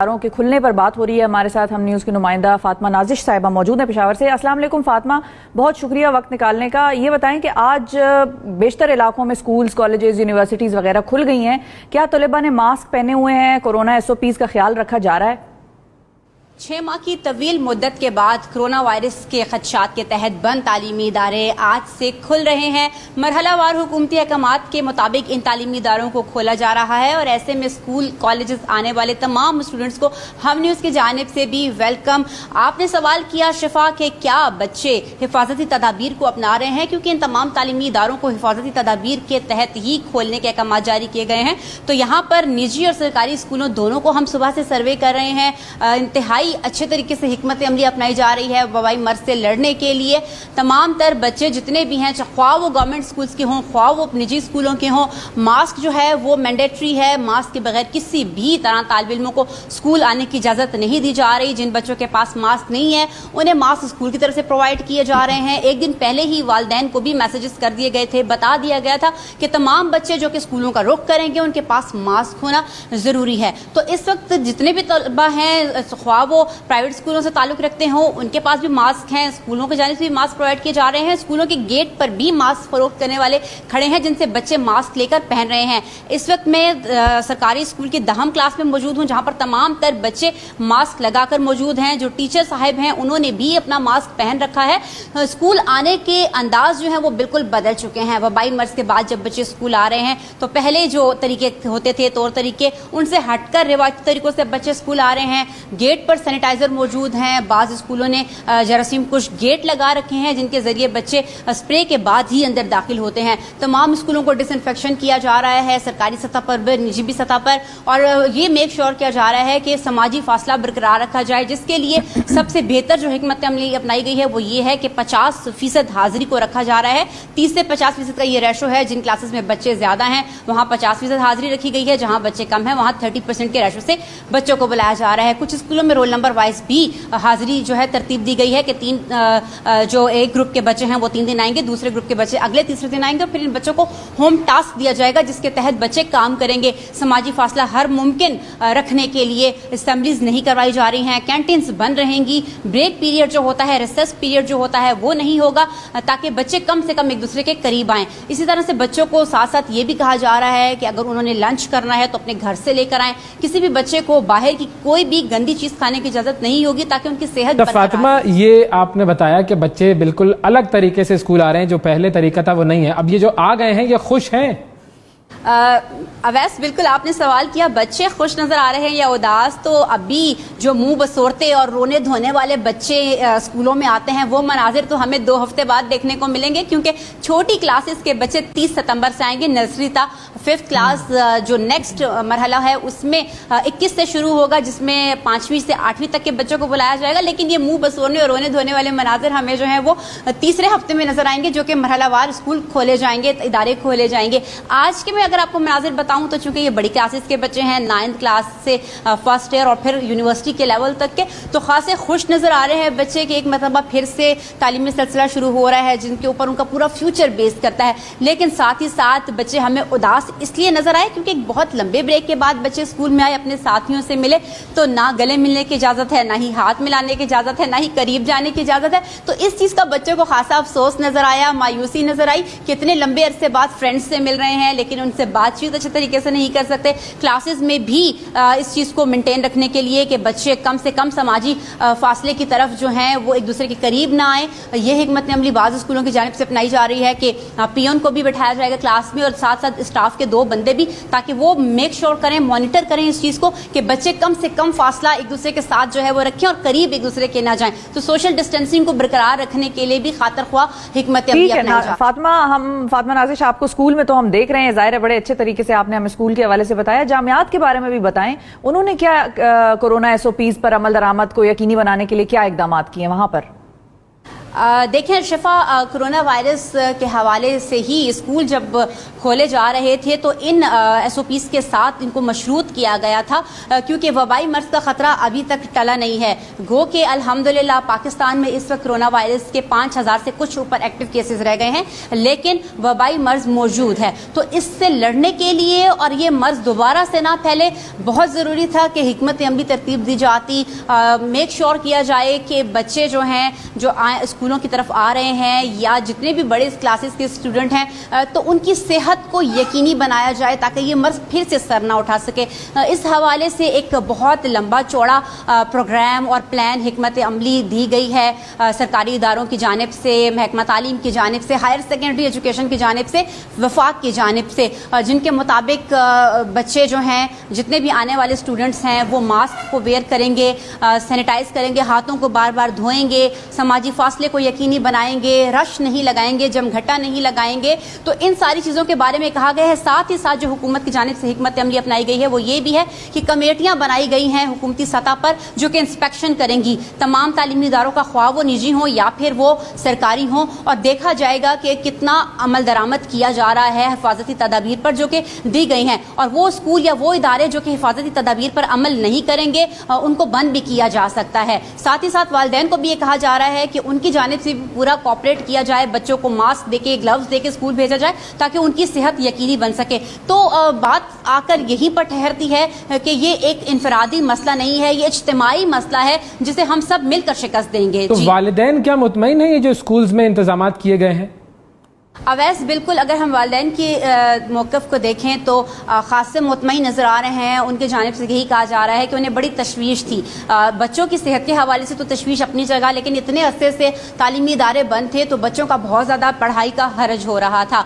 के खुलने पर बात हो रही है। हमारे साथ हम न्यूज़ की नुमाइंदा फातिमा नाजिश साहिबा मौजूद हैं पेशावर से। अस्सलाम वालेकुम फातिमा, बहुत शुक्रिया वक्त निकालने का। ये बताएं कि आज बेशतर इलाकों में स्कूल्स, कॉलेजेस, यूनिवर्सिटीज़ वगैरह खुल गई हैं, क्या तलबा ने मास्क पहने हुए हैं? कोरोना SOPs का ख्याल रखा जा रहा है? 6 माह की तवील मुद्दत के बाद कोरोना वायरस के खदशात के तहत बंद तालीमी इदारे आज से खुल रहे हैं। मरहलावार हुकूमती अहकामात के मुताबिक इन तालीमी इदारों को खोला जा रहा है और ऐसे में स्कूल, कॉलेजेस आने वाले तमाम स्टूडेंट्स को हम न्यूज़ की जानिब से भी वेलकम। आपने सवाल किया शिफा कि क्या बच्चे हिफाजती तदाबीर को अपना रहे हैं, क्योंकि इन तमाम तालीमी इदारों को हिफाजती तदाबीर के तहत ही खोलने के अहकाम जारी किए गए हैं। तो यहाँ पर निजी और सरकारी स्कूलों दोनों को हम सुबह से सर्वे कर रहे हैं। इंतहाई अच्छे तरीके से हिकमत अमली अपनाई जा रही है वबाई मर्ज से लड़ने के लिए। तमाम तर बच्चे जितने भी हैं, ख्वाह वो गवर्नमेंट स्कूल्स के हों, ख्वाह वो निजी स्कूलों के हों, मास्क जो है वो मैंडेटरी है। मास्क के बगैर किसी भी तरह तालिब इल्मों को स्कूल आने की इजाज़त नहीं दी जा रही। जिन बच्चों के पास मास्क नहीं है उन्हें मास्क स्कूल की तरफ से प्रोवाइड किए जा रहे हैं। एक दिन पहले ही वालिदैन को भी मैसेजेस कर दिए गए थे, बता दिया गया था कि तमाम बच्चे जो कि स्कूलों का रुख करेंगे उनके पास मास्क होना ज़रूरी है। तो इस वक्त जितने भी तलबा हैं, ख्वाह वो प्राइवेट स्कूलों से ताल्लुक रखते हों, उनके पास भी मास्क हैं। स्कूलों के जाने से भी मास्क प्रोवाइड किए जा रहे हैं। स्कूलों के गेट पर भी मास्क फरोख्त करने वाले खड़े हैं जिनसे बच्चे मास्क लेकर पहन रहे हैं। इस वक्त मैं सरकारी स्कूल की दहम क्लास में मौजूद हूं, जहां पर तमाम तर बच्चे मास्क लगाकर मौजूद हैं। जो टीचर साहब हैं उन्होंने भी अपना मास्क पहन रखा है। स्कूल आने के अंदाज जो है वो बिल्कुल बदल चुके हैं। वबाई मर्ज के बाद जब बच्चे स्कूल आ रहे हैं तो पहले जो तरीके होते थे, तौर तरीके, उनसे हटकर रिवायती तरीकों से बच्चे स्कूल आ रहे हैं। गेट पर सैनिटाइजर मौजूद हैं। बाज़ स्कूलों ने जरासीम कुछ गेट लगा रखे हैं जिनके जरिए बच्चे स्प्रे के बाद ही अंदर दाखिल होते हैं। तमाम स्कूलों को डिसइंफेक्शन किया जा रहा है, सरकारी सतह पर भी, निजी भी सतह पर, और ये मेक श्योर किया जा रहा है कि समाजी फासला बरकरार रखा जाए, जिसके लिए सबसे बेहतर जो हिकमत अमली अपनाई गई है वो ये है कि 50% हाजिरी को रखा जा रहा है। 30 से 50% का ये रेशो है। जिन क्लासेस में बच्चे ज्यादा हैं वहाँ 50% हाजिरी रखी गई है, जहाँ बच्चे कम हैं वहाँ 30% के रेशो से बच्चों को बुलाया जा रहा है। कुछ स्कूलों में रोल नंबर वाइज भी हाजिरी जो है तरतीब दी गई है कि जो एक ग्रुप के बच्चे हैं वो 3 दिन आएंगे, दूसरे ग्रुप के बच्चे अगले तीसरे दिन आएंगे, और फिर इन बच्चों को होम टास्क दिया जाएगा जिसके तहत बच्चे काम करेंगे। समाजी फासला हर मुमकिन रखने के लिए असेंबलीज नहीं करवाई जा रही हैं, कैंटीन्स बंद रहेंगी, ब्रेक पीरियड जो होता है, रिसेस पीरियड जो होता है वो नहीं होगा, ताकि बच्चे कम से कम एक दूसरे के करीब आएँ। इसी तरह से बच्चों को साथ साथ ये भी कहा जा रहा है कि अगर उन्होंने लंच करना है तो अपने घर से लेकर आएँ। किसी भी बच्चे को बाहर की कोई भी गंदी चीज खाने की इजाजत नहीं होगी ताकि उनकी सेहत। तो फातिमा, ये आपने बताया कि बच्चे बिल्कुल अलग तरीके से स्कूल आ रहे हैं, जो पहले तरीका था वो नहीं है। अब ये जो आ गए हैं ये खुश हैं? अवैस, बिल्कुल आपने सवाल किया, बच्चे खुश नजर आ रहे हैं या उदास? तो अभी जो मुंह बसोरते और रोने धोने वाले बच्चे स्कूलों में आते हैं वो मनाजिर तो हमें 2 हफ्ते बाद देखने को मिलेंगे, क्योंकि छोटी क्लासेस के बच्चे 30 सितंबर से आएंगे। नर्सरी था 5th क्लास जो नेक्स्ट मरहला है उसमें 21 से शुरू होगा, जिसमें 5वीं से 8वीं तक के बच्चों को बुलाया जाएगा। लेकिन ये मुंह बसोरने और रोने धोने वाले मनाजिर हमें जो है वो तीसरे हफ्ते में नजर आएंगे, जो कि मरहलावार स्कूल खोले जाएंगे, इदारे खोले जाएंगे। आज के अगर आपको मनाजिर बताऊं तो चूंकि ये बड़ी क्लासेस के बच्चे हैं, 9th क्लास से 1st ईयर और फिर यूनिवर्सिटी के लेवल तक के, तो खासे खुश नजर आ रहे हैं बच्चे कि एक मरतबा फिर से तालीमी सिलसिला शुरू हो रहा है जिनके ऊपर उनका पूरा फ्यूचर बेस करता है। लेकिन साथ ही साथ बच्चे हमें उदास इसलिए नजर आए क्योंकि एक बहुत लंबे ब्रेक के बाद बच्चे स्कूल में आए, अपने साथियों से मिले, तो ना गले मिलने की इजाजत है, ना ही हाथ मिलाने की इजाजत है, ना ही करीब जाने की इजाजत है। तो इस चीज का बच्चों को खासा अफसोस नजर आया, मायूसी नजर आई कि इतने लंबे अरसे बाद फ्रेंड्स से मिल रहे हैं लेकिन उनसे बातचीत अच्छे तरीके से नहीं कर सकते। क्लासेस में भी इस चीज को मेंटेन रखने के लिए कि बच्चे कम से कम समाजी फासले की तरफ जो हैं वो एक दूसरे के करीब ना आए, ये हिकमत अमली बाज़ स्कूलों की जानिब से अपनाई जा रही है कि पियोन को भी बैठाया जाएगा क्लास में और साथ साथ स्टाफ के 2 बंदे भी, ताकि वो मेक श्योर करें, मॉनिटर करें इस चीज को कि बच्चे कम से कम फासला एक दूसरे के साथ जो है वो रखें और करीब एक दूसरे के ना जाएं। तो सोशल डिस्टेंसिंग को बरकरार रखने के लिए भी खातर ख्वाह हिकमत अमली अपनाई जा रही है। फातिमा नाजिश, आपको स्कूल में तो हम देख रहे हैं, जाहिर है बड़े अच्छे तरीके से आपने हमें स्कूल के हवाले से बताया, जामियात के बारे में भी बताएं, उन्होंने क्या कोरोना SOPs पर अमल दरामद को यकीनी बनाने के लिए क्या इकदाम किए वहां पर? دیکھیں شفا، کرونا وائرس کے حوالے سے ہی اسکول جب کھولے جا رہے تھے تو ان ایس او پیز کے ساتھ ان کو مشروط کیا گیا تھا، کیونکہ وبائی مرض کا خطرہ ابھی تک ٹلا نہیں ہے۔ گو کہ الحمدللہ پاکستان میں اس وقت کرونا وائرس کے 5000 سے کچھ اوپر ایکٹیو کیسز رہ گئے ہیں، لیکن وبائی مرض موجود ہے۔ تو اس سے لڑنے کے لیے اور یہ مرض دوبارہ سے نہ پھیلے، بہت ضروری تھا کہ حکمت عملی ترتیب دی جاتی، میک شور کیا جائے کہ بچے جو ہیں جو اسکولوں کی طرف آ رہے ہیں یا جتنے بھی بڑے کلاسز کے اسٹوڈنٹ ہیں تو ان کی صحت کو یقینی بنایا جائے تاکہ یہ مرض پھر سے سر نہ اٹھا سکے۔ اس حوالے سے ایک بہت لمبا چوڑا پروگرام اور پلان حکمت عملی دی گئی ہے سرکاری اداروں کی جانب سے، محکمہ تعلیم کی جانب سے، ہائر سیکنڈری ایجوکیشن کی جانب سے، وفاق کی جانب سے، جن کے مطابق بچے جو ہیں جتنے بھی آنے والے اسٹوڈنٹس ہیں وہ ماسک کو ویئر کریں گے، سینیٹائز کریں گے، ہاتھوں کو بار بار دھوئیں گے، سماجی فاصلے کو یقینی بنائیں گے، رش نہیں لگائیں گے، جم گھٹا نہیں لگائیں گے۔ تو ان ساری چیزوں کے بارے میں کہا گیا ہے۔ ساتھ ہی ساتھ جو حکومت کی جانب سے حکمت عملی اپنائی گئی ہے وہ یہ بھی ہے کہ کمیٹیاں بنائی گئی ہیں حکومتی سطح پر جو کہ انسپیکشن کریں گی تمام تعلیمی اداروں کا، خواہ وہ نجی ہوں یا پھر وہ سرکاری ہوں، اور دیکھا جائے گا کہ کتنا عمل درآمد کیا جا رہا ہے حفاظتی تدابیر پر جو کہ دی گئی ہیں، اور وہ اسکول یا وہ ادارے جو کہ حفاظتی تدابیر پر عمل نہیں کریں گے ان کو بند بھی کیا جا سکتا ہے۔ ساتھ ہی ساتھ والدین کو بھی یہ کہا جا رہا ہے کہ ان کی جانب سے پورا کوآپریٹ کیا جائے، بچوں کو ماسک دے کے، گلوز دے کے اسکول بھیجا جائے تاکہ ان کی صحت یقینی بن سکے۔ تو بات آ کر یہیں پر ٹھہرتی ہے کہ یہ ایک انفرادی مسئلہ نہیں ہے، یہ اجتماعی مسئلہ ہے جسے ہم سب مل کر شکست دیں گے۔ تو والدین کیا مطمئن ہیں یہ جو اسکولز میں انتظامات کیے گئے ہیں؟ اویس بالکل، اگر ہم والدین کے موقف کو دیکھیں تو خاص سے مطمئن نظر آ رہے ہیں۔ ان کے جانب سے یہی کہا جا رہا ہے کہ انہیں بڑی تشویش تھی، بچوں کی صحت کے حوالے سے تو تشویش اپنی جگہ، لیکن اتنے عرصے سے تعلیمی ادارے بند تھے تو بچوں کا بہت زیادہ پڑھائی کا حرج ہو رہا تھا۔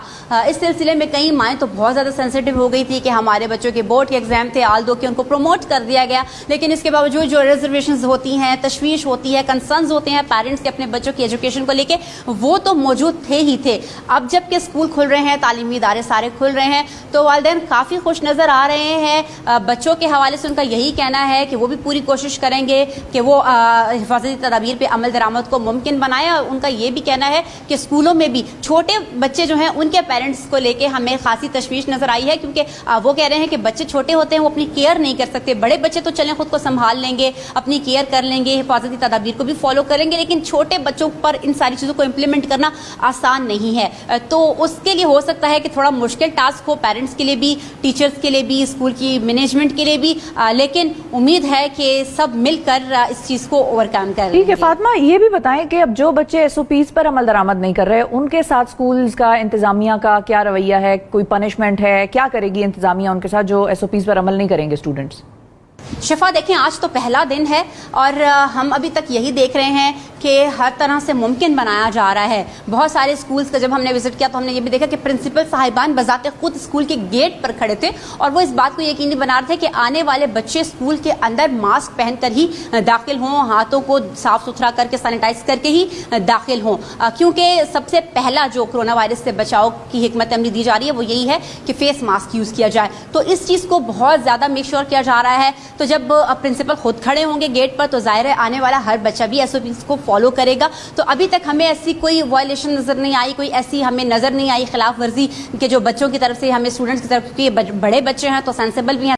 اس سلسلے میں کئی مائیں تو بہت زیادہ سینسیٹیو ہو گئی تھی کہ ہمارے بچوں کے بورڈ کے ایگزام تھے، آلدو کہ ان کو پروموٹ کر دیا گیا، لیکن اس کے باوجود جو ریزرویشنز ہوتی ہیں، تشویش ہوتی ہے، کنسرنز ہوتے ہیں پیرنٹس کے اپنے بچوں کی ایجوکیشن کو لے کے، وہ تو موجود تھے ہی تھے۔ اب جب کہ اسکول کھل رہے ہیں، تعلیمی ادارے سارے کھل رہے ہیں تو والدین کافی خوش نظر آ رہے ہیں۔ بچوں کے حوالے سے ان کا یہی کہنا ہے کہ وہ بھی پوری کوشش کریں گے کہ وہ حفاظتی تدابیر پہ عمل درآمد کو ممکن بنائیں، اور ان کا یہ بھی کہنا ہے کہ اسکولوں میں بھی چھوٹے بچے جو ہیں ان کے پیرنٹس کو لے کے ہمیں خاصی تشویش نظر آئی ہے، کیونکہ وہ کہہ رہے ہیں کہ بچے چھوٹے ہوتے ہیں وہ اپنی کیئر نہیں کر سکتے، بڑے بچے تو چلیں خود کو سنبھال لیں گے، اپنی کیئر کر لیں گے، حفاظتی تدابیر کو بھی فالو کریں گے، لیکن چھوٹے بچوں پر ان ساری چیزوں کو امپلیمنٹ کرنا آسان نہیں ہے۔ تو اس کے لیے ہو سکتا ہے کہ تھوڑا مشکل ٹاسک ہو پیرنٹس کے لیے بھی، ٹیچرز کے لیے بھی، اسکول کی مینجمنٹ کے لیے بھی، لیکن امید ہے کہ سب مل کر اس چیز کو اوور کم کریں گے۔ ٹھیک ہے فاطمہ، یہ بھی بتائیں کہ اب جو بچے ایس او پیز پر عمل درآمد نہیں کر رہے ان کے ساتھ اسکولز کا، انتظامیہ کا کیا رویہ ہے؟ کوئی پنشمنٹ ہے؟ کیا کرے گی انتظامیہ ان کے ساتھ جو ایس او پیز پر عمل نہیں کریں گے اسٹوڈنٹس؟ شفا دیکھیں، آج تو پہلا دن ہے اور ہم ابھی تک یہی دیکھ رہے ہیں کہ ہر طرح سے ممکن بنایا جا رہا ہے۔ بہت سارے اسکولز کا جب ہم نے وزٹ کیا تو ہم نے یہ بھی دیکھا کہ پرنسپل صاحبان بذات خود اسکول کے گیٹ پر کھڑے تھے اور وہ اس بات کو یقینی بنا رہے تھے کہ آنے والے بچے اسکول کے اندر ماسک پہن کر ہی داخل ہوں، ہاتھوں کو صاف ستھرا کر کے سینیٹائز کر کے ہی داخل ہوں، کیونکہ سب سے پہلا جو کرونا وائرس سے بچاؤ کی حکمت عملی دی جا رہی ہے وہ یہی ہے کہ فیس ماسک یوز کیا جائے۔ تو اس چیز کو بہت زیادہ میک شور کیا جا رہا ہے۔ تو جب پرنسپل خود کھڑے ہوں گے گیٹ پر تو ظاہر ہے آنے والا ہر بچہ بھی ایس او پیز کو فالو کرے گا۔ تو ابھی تک ہمیں ایسی کوئی وائلیشن نظر نہیں آئی، کوئی ایسی ہمیں نظر نہیں آئی خلاف ورزی کہ جو بچوں کی طرف سے ہمیں اسٹوڈنٹس کی طرف، کیونکہ بڑے بچے ہیں تو سینسیبل بھی ہیں۔